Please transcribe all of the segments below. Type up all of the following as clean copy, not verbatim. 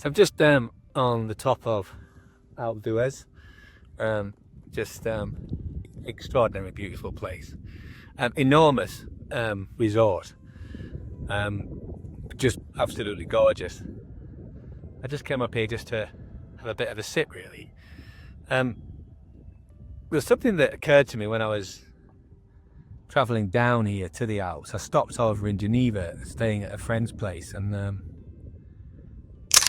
I'm just on the top of Alps, just extraordinarily beautiful place, enormous resort, just absolutely gorgeous. I just came up here just to have a bit of a sip, really. There's something that occurred to me when I was travelling down here to the Alps. I stopped over in Geneva, staying at a friend's place, and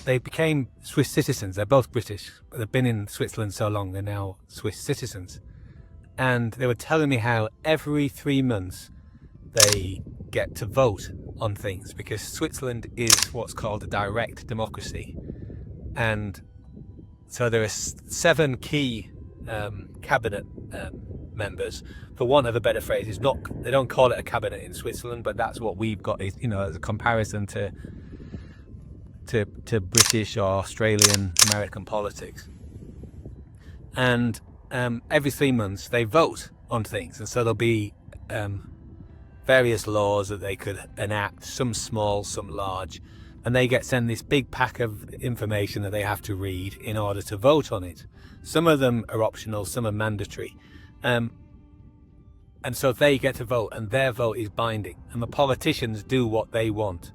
they became Swiss citizens. They're both British, but they've been in Switzerland so long, they're now Swiss citizens. And they were telling me how every 3 months they get to vote on things, because Switzerland is what's called a direct democracy. And so there are 7 key cabinet members. For want of a better phrase, they don't call it a cabinet in Switzerland, but that's what we've got, is, as a comparison to British or Australian, American politics. And every 3 months they vote on things, and so there'll be various laws that they could enact, some small, some large, and they get sent this big pack of information that they have to read in order to vote on it. Some of them are optional, some are mandatory, and so they get to vote, and their vote is binding, and the politicians do what they want.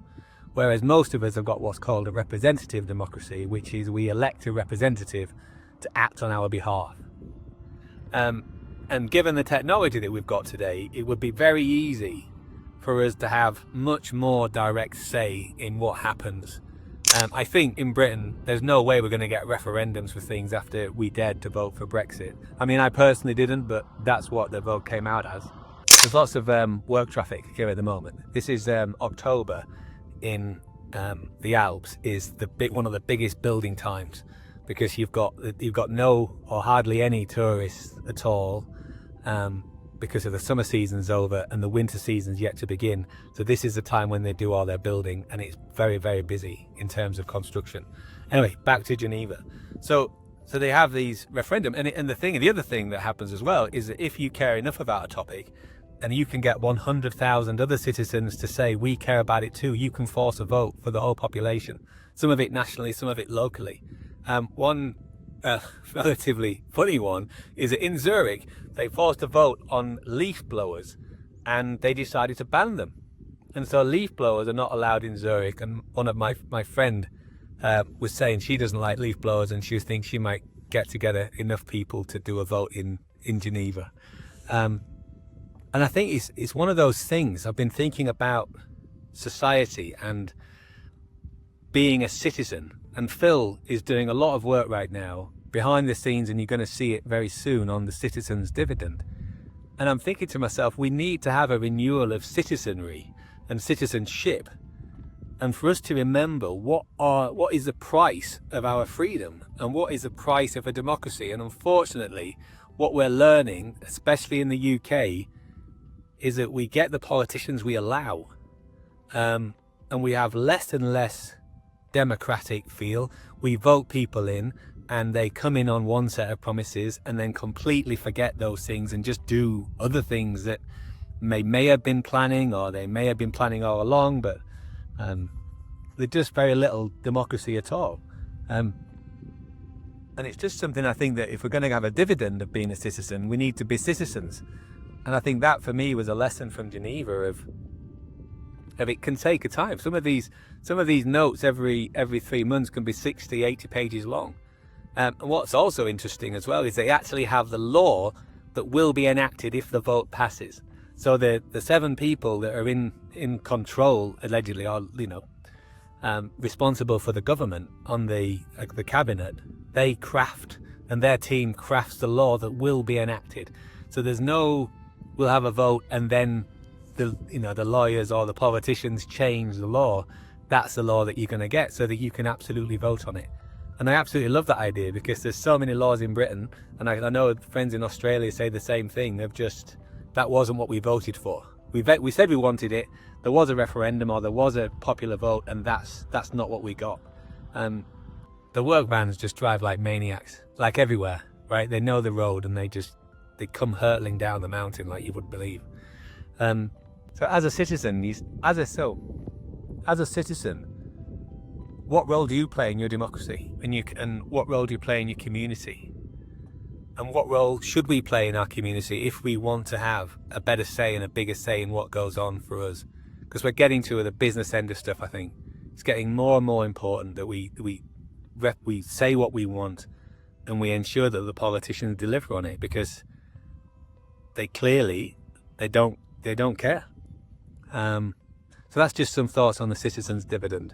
Whereas most of us have got what's called a representative democracy, which is we elect a representative to act on our behalf. And given the technology that we've got today, it would be very easy for us to have much more direct say in what happens. I think in Britain, there's no way we're going to get referendums for things after we dared to vote for Brexit. I mean, I personally didn't, but that's what the vote came out as. There's lots of work traffic here at the moment. This is October in the Alps is one of the biggest building times, because you've got no or hardly any tourists at all, because of the summer season's over and the winter season's yet to begin. So this is the time when they do all their building, and it's very, very busy in terms of construction. Anyway, back to Geneva. So they have these referendum, and the other thing that happens as well is that if you care enough about a topic, and you can get 100,000 other citizens to say we care about it too, you can force a vote for the whole population. Some of it nationally, some of it locally. One relatively funny one is that in Zurich they forced a vote on leaf blowers, and they decided to ban them, and so leaf blowers are not allowed in Zurich. And one of my friend was saying she doesn't like leaf blowers, and she thinks she might get together enough people to do a vote in Geneva. And I think it's one of those things. I've been thinking about society and being a citizen, and Phil is doing a lot of work right now behind the scenes, and you're going to see it very soon on the Citizens' Dividend. And I'm thinking to myself, we need to have a renewal of citizenry and citizenship, and for us to remember what is the price of our freedom and what is the price of a democracy. And unfortunately, what we're learning, especially in the UK, is that we get the politicians we allow, and we have less and less democratic feel. We vote people in, and they come in on one set of promises and then completely forget those things and just do other things that may have been planning, or they may have been planning all along, but there's just very little democracy at all. And it's just something, I think, that if we're going to have a dividend of being a citizen, we need to be citizens. And I think that for me was a lesson from Geneva of it can take a time. Some of these notes every 3 months can be 60, 80 pages long. And what's also interesting as well is they actually have the law that will be enacted if the vote passes. So the 7 people that are in control, allegedly, are responsible for the government on the cabinet. They craft, and their team crafts the law that will be enacted. So there's no we'll have a vote and then the lawyers or the politicians change the law. That's the law that you're going to get, so that you can absolutely vote on it. And I absolutely love that idea, because there's so many laws in Britain, and I know friends in Australia say the same thing. That wasn't what we voted for. We said we wanted it. There was a referendum, or there was a popular vote, and that's not what we got. The work vans just drive like maniacs, like everywhere, right? They know the road, and they come hurtling down the mountain like you wouldn't believe. So as a citizen, what role do you play in your democracy, and what role do you play in your community? And what role should we play in our community if we want to have a better say and a bigger say in what goes on for us? Because we're getting to the business end of stuff, I think. It's getting more and more important that we say what we want, and we ensure that the politicians deliver on it, because they don't care. So that's just some thoughts on the citizens' dividend.